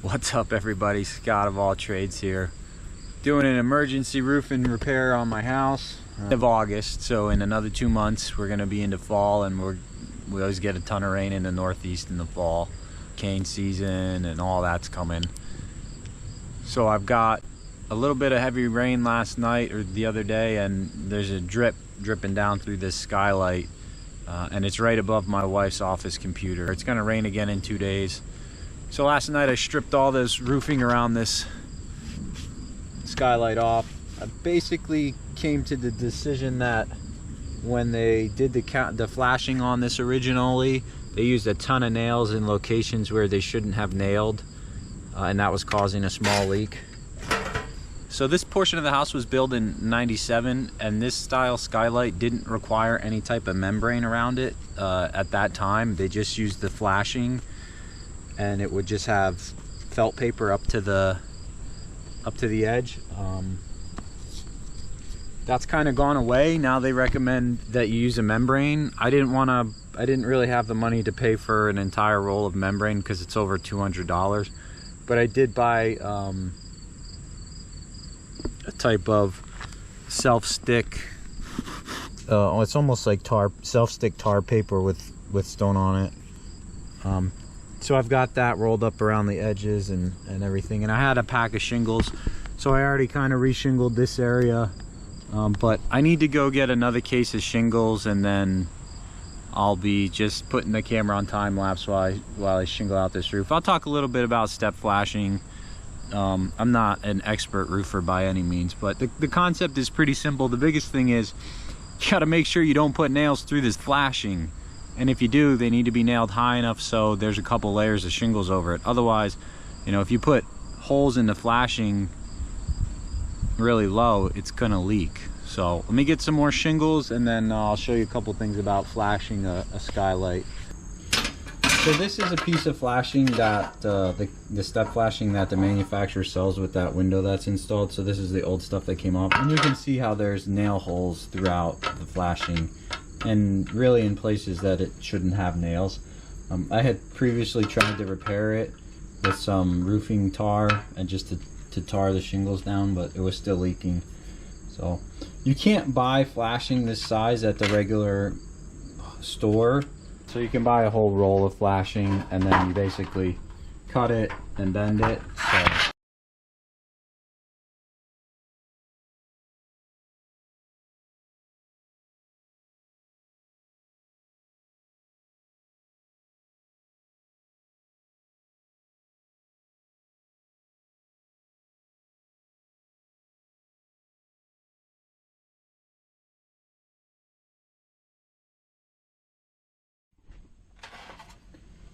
What's up, everybody? Scott of All Trades here, doing an emergency roofing repair on my house. End of August, so in another 2 months we're going to be into fall, and we always get a ton of rain in the Northeast in the fall. Cane season and all that's coming. So I've got a little bit of heavy rain last night or the other day, and there's a dripping down through this skylight, and it's right above my wife's office computer. It's going to rain again in 2 days. So last night I stripped all this roofing around this skylight off. I basically came to the decision that when they did the flashing on this originally, they used a ton of nails in locations where they shouldn't have nailed, and that was causing a small leak. So this portion of the house was built in '97, and this style skylight didn't require any type of membrane around it at that time. They just used the flashing, and it would just have felt paper up to the edge. That's kind of gone away. Now they recommend that you use a membrane. I didn't really have the money to pay for an entire roll of membrane because it's over $200, but I did buy a type of self-stick, it's almost like self-stick tar paper with stone on it. So I've got that rolled up around the edges and everything, and I had a pack of shingles, so I already kind of re-shingled this area, but I need to go get another case of shingles, and then I'll be just putting the camera on time lapse while I shingle out this roof. I'll talk a little bit about step flashing. I'm not an expert roofer by any means, but the concept is pretty simple. The biggest thing is you got to make sure you don't put nails through this flashing. And if you do, they need to be nailed high enough so there's a couple layers of shingles over it. Otherwise, you know, if you put holes in the flashing really low, it's gonna leak. So let me get some more shingles, and then I'll show you a couple things about flashing a skylight. So this is a piece of flashing that the step flashing that the manufacturer sells with that window that's installed. So this is the old stuff that came off, and you can see how there's nail holes throughout the flashing, and really in places that it shouldn't have nails. I had previously tried to repair it with some roofing tar and just to tar the shingles down, but it was still leaking. So you can't buy flashing this size at the regular store. So you can buy a whole roll of flashing, and then you basically cut it and bend it.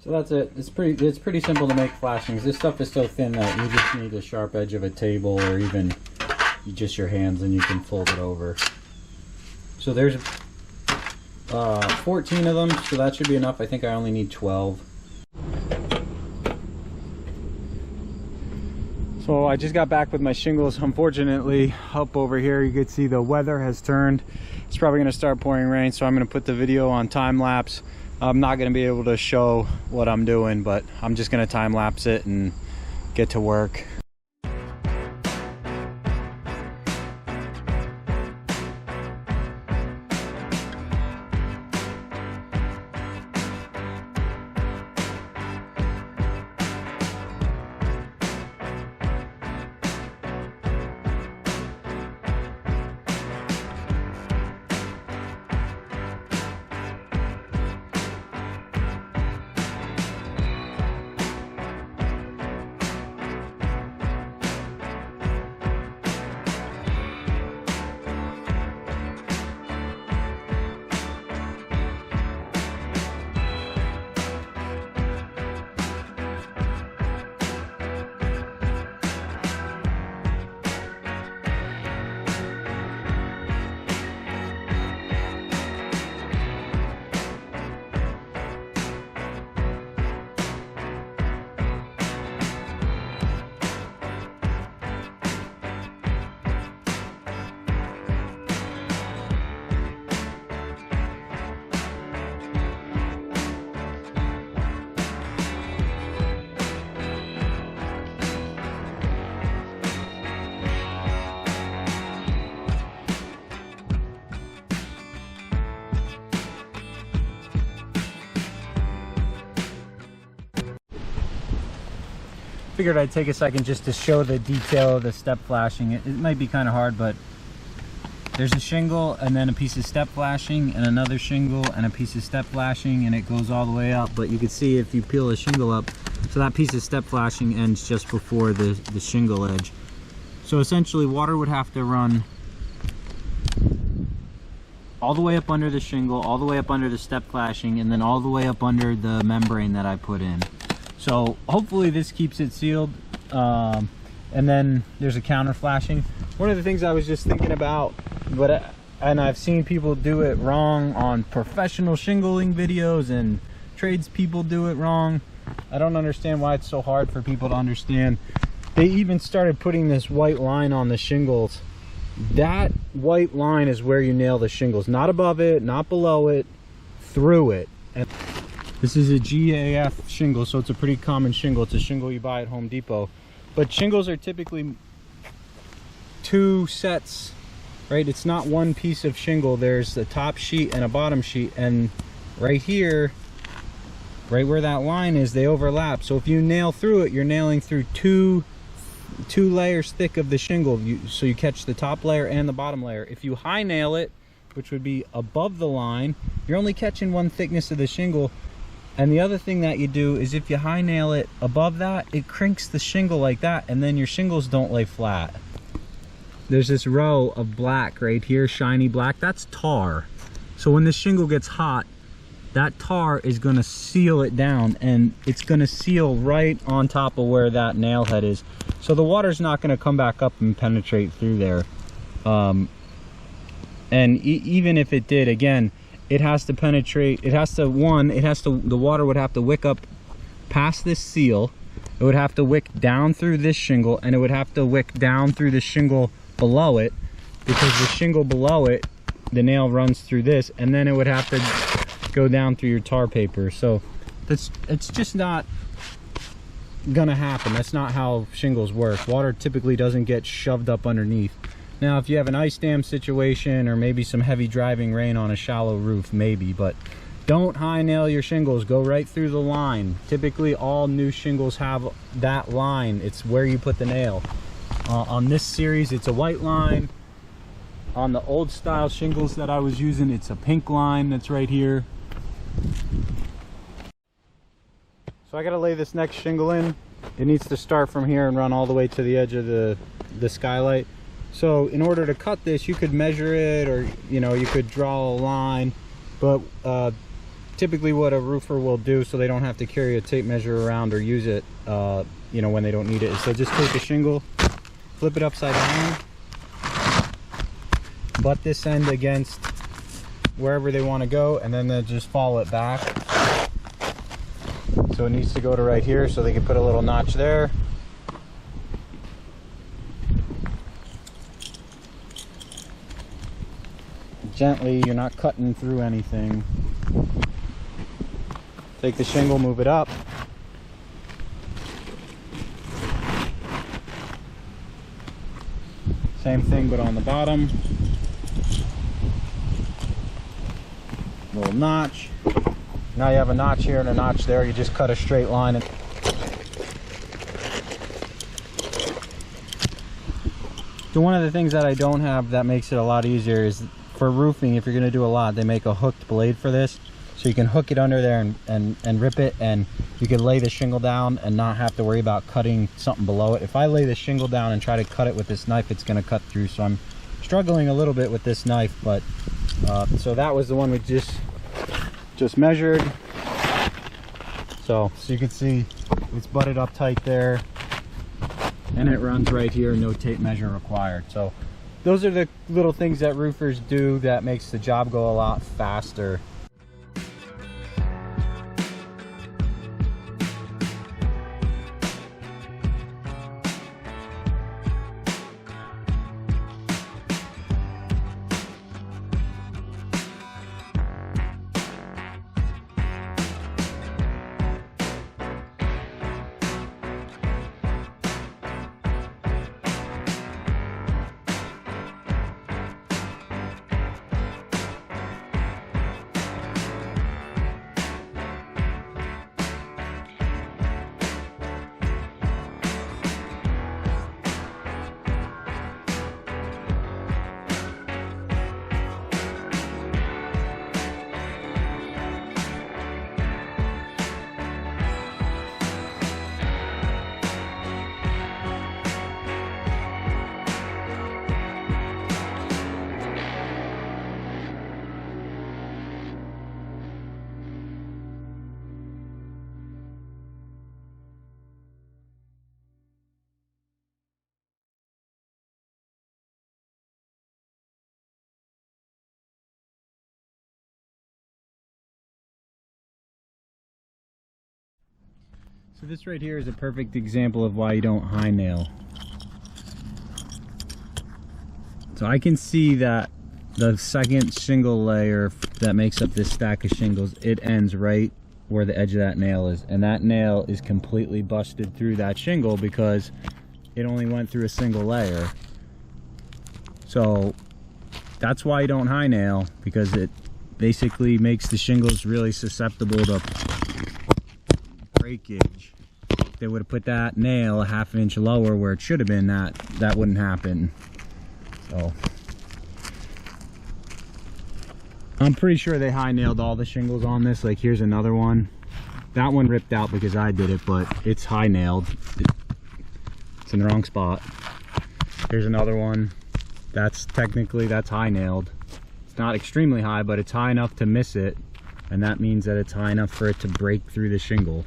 So that's it. It's pretty simple to make flashings. This stuff is so thin that you just need the sharp edge of a table, or even just your hands, and you can fold it over. So there's 14 of them, so that should be enough. I think I only need 12. So I just got back with my shingles. Unfortunately, up over here you can see the weather has turned. It's probably going to start pouring rain, so I'm going to put the video on time lapse. I'm not going to be able to show what I'm doing, but I'm just going to time lapse it and get to work. figured I'd take a second just to show the detail of the step flashing. It might be kind of hard, but there's a shingle and then a piece of step flashing and another shingle and a piece of step flashing, and it goes all the way up. But you can see if you peel the shingle up, so that piece of step flashing ends just before the shingle edge. So essentially water would have to run all the way up under the shingle, all the way up under the step flashing, and then all the way up under the membrane that I put in. So hopefully this keeps it sealed. And then there's a counter flashing. One of the things I was just thinking about, and I've seen people do it wrong on professional shingling videos, and tradespeople do it wrong. I don't understand why it's so hard for people to understand. They even started putting this white line on the shingles. That white line is where you nail the shingles, not above it, not below it, through it. And this is a GAF shingle, so it's a pretty common shingle. It's a shingle you buy at Home Depot. But shingles are typically 2 sets, right? It's not one piece of shingle. There's a top sheet and a bottom sheet, and right here, right where that line is, they overlap. So if you nail through it, you're nailing through two layers thick of the shingle, so you catch the top layer and the bottom layer. If you high nail it, which would be above the line, you're only catching one thickness of the shingle. And the other thing that you do is if you high nail it above that, it crinks the shingle like that, and then your shingles don't lay flat. There's this row of black right here, shiny black, that's tar. So when this shingle gets hot, that tar is going to seal it down, and it's going to seal right on top of where that nail head is. So the water's not going to come back up and penetrate through there. And even if it did, again, it has to penetrate, the water would have to wick up past this seal, it would have to wick down through this shingle, and it would have to wick down through the shingle below it, because the shingle below it, the nail runs through this, and then it would have to go down through your tar paper. So it's just not gonna happen. That's not how shingles work. Water typically doesn't get shoved up underneath. Now if you have an ice dam situation, or maybe some heavy driving rain on a shallow roof, maybe, but don't high nail your shingles. Go right through the line. Typically all new shingles have that line. It's where you put the nail. On this series it's a white line. On the old style shingles that I was using, it's a pink line that's right here. So I gotta lay this next shingle in. It needs to start from here and run all the way to the edge of the Skylight. So in order to cut this, you could measure it, or you could draw a line, but typically what a roofer will do, so they don't have to carry a tape measure around or use it when they don't need it, is so just take a shingle, flip it upside down, butt this end against wherever they want to go, and then they just follow it back. So it needs to go to right here, so they can put a little notch there. Gently, you're not cutting through anything. Take the shingle, move it up. Same thing, but on the bottom. Little notch. Now you have a notch here and a notch there. You just cut a straight line. So one of the things that I don't have that makes it a lot easier is for roofing, if you're going to do a lot, they make a hooked blade for this. So you can hook it under there and rip it, and you can lay the shingle down and not have to worry about cutting something below it. If I lay the shingle down and try to cut it with this knife, it's going to cut through. So I'm struggling a little bit with this knife, but so that was the one we just measured. So you can see it's butted up tight there, and it runs right here, no tape measure required. So those are the little things that roofers do that makes the job go a lot faster. So this right here is a perfect example of why you don't high nail. So I can see that the second shingle layer that makes up this stack of shingles, it ends right where the edge of that nail is, and that nail is completely busted through that shingle because it only went through a single layer. So that's why you don't high nail, because it basically makes the shingles really susceptible to breakage. If they would have put that nail a half inch lower where it should have been, that wouldn't happen. So I'm pretty sure they high nailed all the shingles on this. Like, here's another one. That one ripped out because I did it, but it's high nailed. It's in the wrong spot. Here's another one. That's high nailed. It's not extremely high, but it's high enough to miss it, and that means that it's high enough for it to break through the shingle.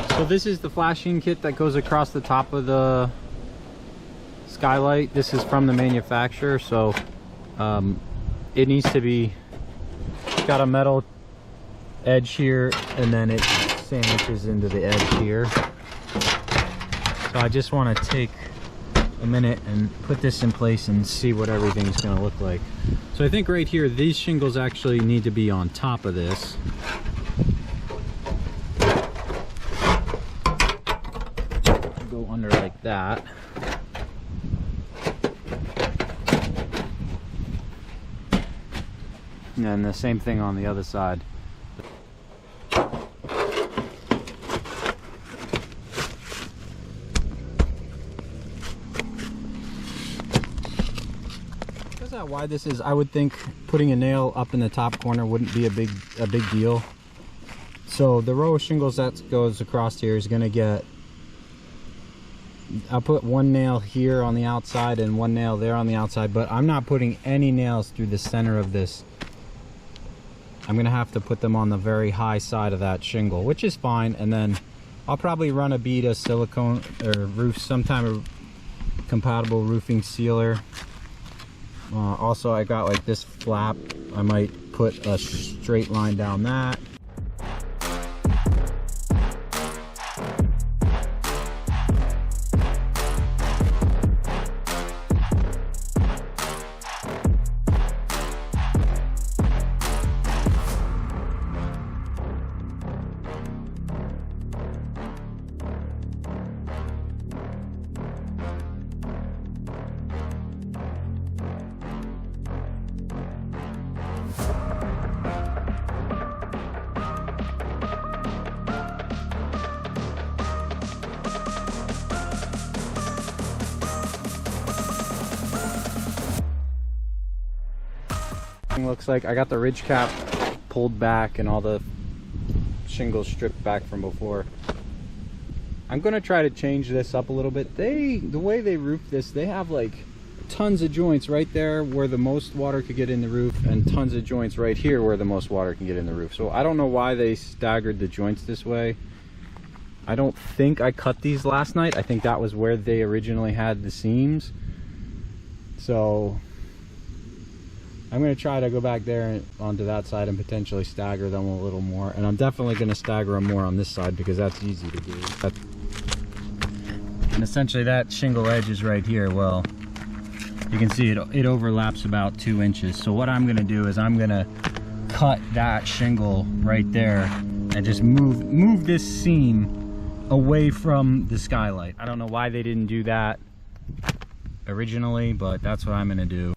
So this is the flashing kit that goes across the top of the Skylight. This is from the manufacturer, so it needs to be got a metal edge here, and then it sandwiches into the edge here. So I just want to take a minute and put this in place and see what everything's going to look like. So I think right here, these shingles actually need to be on top of this. Go under like that. And then the same thing on the other side. That's not why this is. I would think putting a nail up in the top corner wouldn't be a big deal. So the row of shingles that goes across here is going to get, I'll put one nail here on the outside and one nail there on the outside, but I'm not putting any nails through the center of this. I'm gonna have to put them on the very high side of that shingle, which is fine. And then I'll probably run a bead of silicone or some type of compatible roofing sealer. Also, I got like this flap. I might put a straight line down that. Looks like I got the ridge cap pulled back and all the shingles stripped back from before. I'm gonna try to change this up a little bit. The way they roof this, they have like tons of joints right there where the most water could get in the roof, and tons of joints right here where the most water can get in the roof. So I don't know why they staggered the joints this way. I don't think I cut these last night. I think that was where they originally had the seams. So I'm going to try to go back there and onto that side and potentially stagger them a little more. And I'm definitely going to stagger them more on this side because that's easy to do. And essentially that shingle edge is right here. Well, you can see it overlaps about 2 inches. So what I'm going to do is I'm going to cut that shingle right there and just move this seam away from the Skylight. I don't know why they didn't do that originally, but that's what I'm going to do.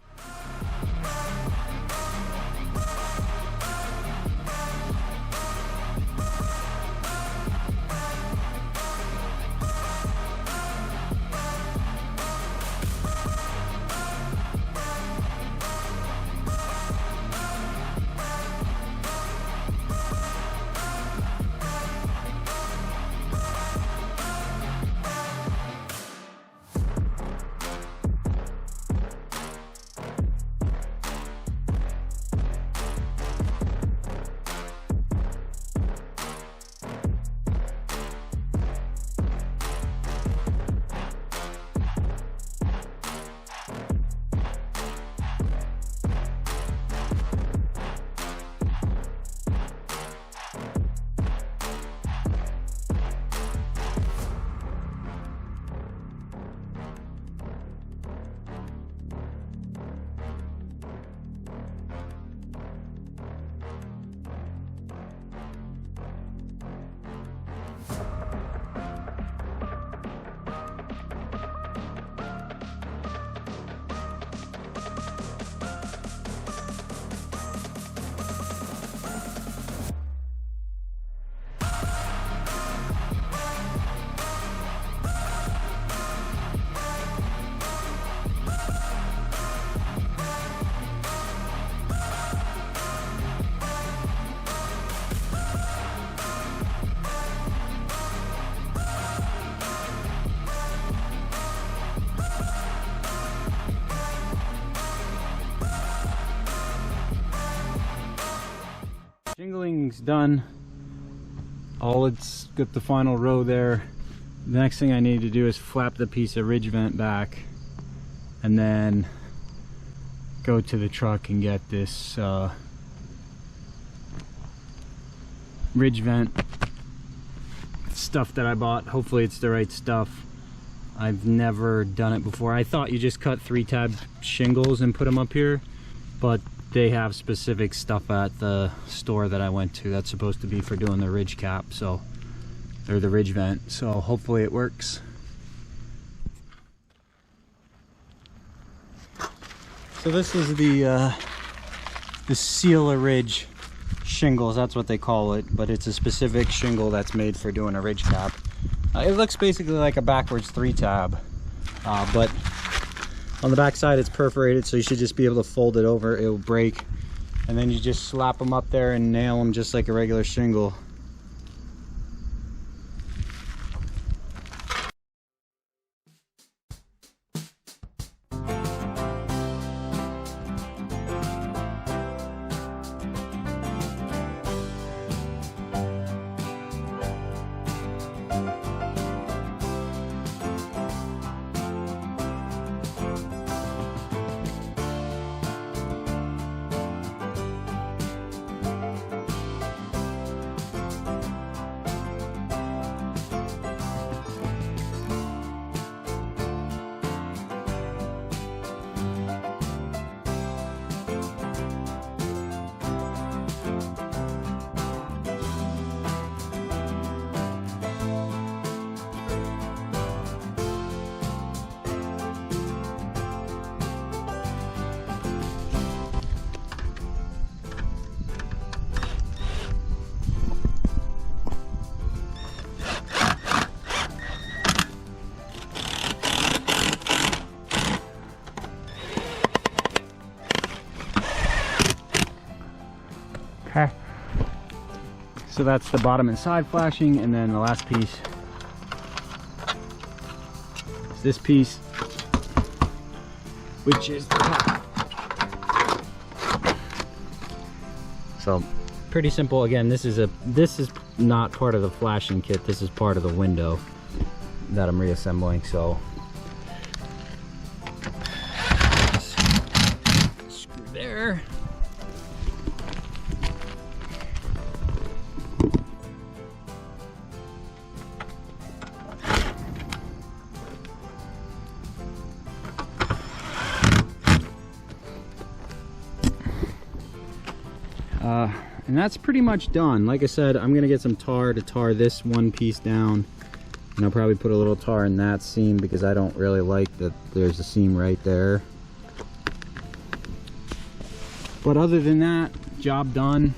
Shingling done. All it's got the final row there. The next thing I need to do is flap the piece of ridge vent back and then go to the truck and get this ridge vent stuff that I bought. Hopefully it's the right stuff. I've never done it before. I thought you just cut 3-tab shingles and put them up here, but they have specific stuff at the store that I went to that's supposed to be for doing the ridge cap, so, or the ridge vent, so hopefully it works. So this is the sealer ridge shingles, that's what they call it, but it's a specific shingle that's made for doing a ridge cap. It looks basically like a backwards 3-tab, but on the back side it's perforated, so you should just be able to fold it over. It will break, and then you just slap them up there and nail them just like a regular shingle. Okay, so that's the bottom and side flashing, and then the last piece is this piece, which is the top. So pretty simple. Again, this is not part of the flashing kit, this is part of the window that I'm reassembling. So screw there. And that's pretty much done. Like I said, I'm gonna get some tar to tar this one piece down, and I'll probably put a little tar in that seam because I don't really like that there's a seam right there. But other than that, job done.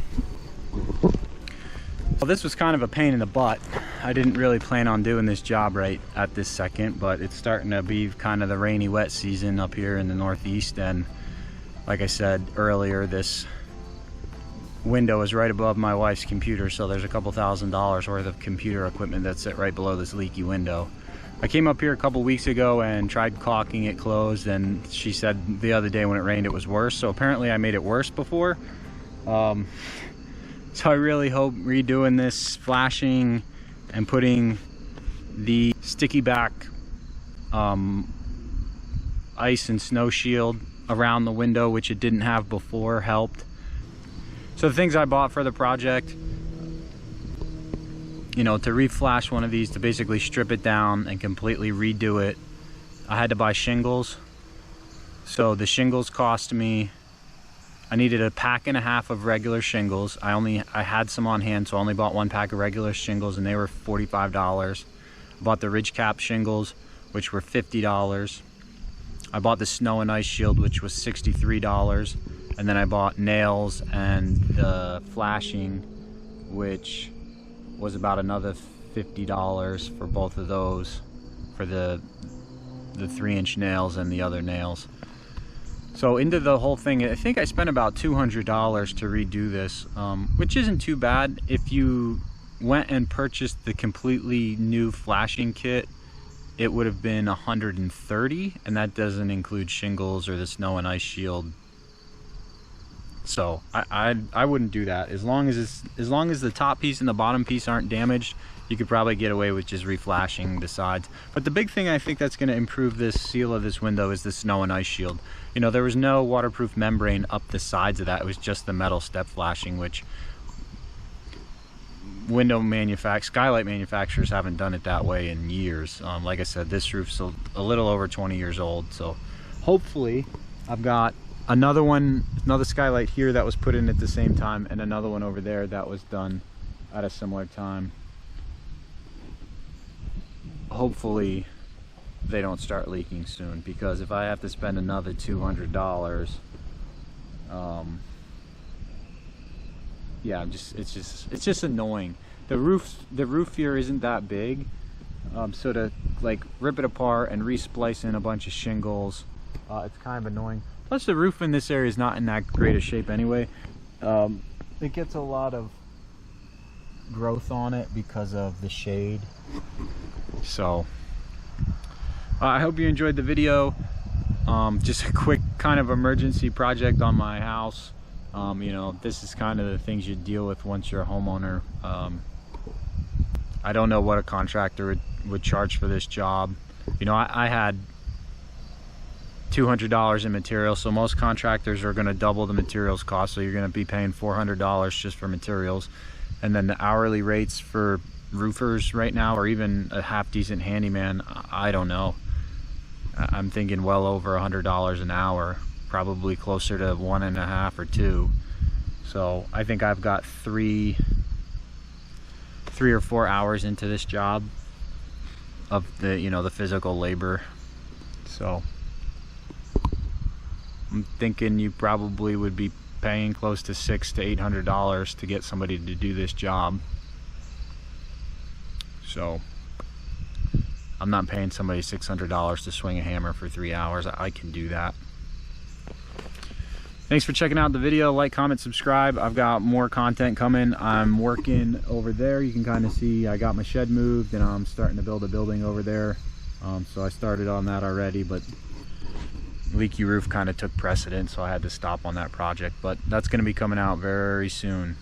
Well, this was kind of a pain in the butt. I didn't really plan on doing this job right at this second, but it's starting to be kind of the rainy, wet season up here in the Northeast, and like I said earlier, this window is right above my wife's computer, so there's a couple $1,000s worth of computer equipment that's sit right below this leaky window. I came up here a couple weeks ago and tried caulking it closed, and she said the other day when it rained it was worse, so apparently I made it worse before. So I really hope redoing this flashing and putting the sticky back ice and snow shield around the window, which it didn't have before, helped. So the things I bought for the project, you know, to reflash one of these, to basically strip it down and completely redo it, I had to buy shingles. So the shingles cost me, I needed a pack and a half of regular shingles. I had some on hand, so I only bought one pack of regular shingles, and they were $45. I bought the ridge cap shingles, which were $50. I bought the snow and ice shield, which was $63. And then I bought nails and the flashing, which was about another $50 for both of those, for the 3-inch nails and the other nails. So into the whole thing, I think I spent about $200 to redo this, which isn't too bad. If you went and purchased the completely new flashing kit, it would have been $130, and that doesn't include shingles or the snow and ice shield So I wouldn't do that. As long as the top piece and the bottom piece aren't damaged, you could probably get away with just reflashing the sides. But the big thing I think that's going to improve this seal of this window is the snow and ice shield. You know, there was no waterproof membrane up the sides of that. It was just the metal step flashing, which Skylight manufacturers haven't done it that way in years. Like I said, this roof's a little over 20 years old, so hopefully I've got another Skylight here that was put in at the same time, and another one over there that was done at a similar time. Hopefully they don't start leaking soon, because if I have to spend another $200, yeah, it's just annoying. The roof here isn't that big, so to like rip it apart and re-splice in a bunch of shingles, it's kind of annoying. Plus the roof in this area is not in that great a shape anyway. It gets a lot of growth on it because of the shade. So I hope you enjoyed the video. Just a quick kind of emergency project on my house. You know, this is kind of the things you deal with once you're a homeowner. I don't know what a contractor would charge for this job. You know, I had $200 in materials, so most contractors are going to double the materials cost, so you're going to be paying $400 just for materials. And then the hourly rates for roofers right now, or even a half decent handyman, I don't know. I'm thinking well over $100 an hour, probably closer to 1.5 or 2. So I think I've got three or 4 hours into this job of the, you know, the physical labor. So I'm thinking you probably would be paying close to $600 to $800 to get somebody to do this job. So I'm not paying somebody $600 to swing a hammer for 3 hours. I can do that. Thanks for checking out the video. Like, comment, subscribe. I've got more content coming. I'm working over there. You can kind of see I got my shed moved, and I'm starting to build a building over there. So I started on that already, but leaky roof kind of took precedence, so I had to stop on that project. But that's going to be coming out very soon.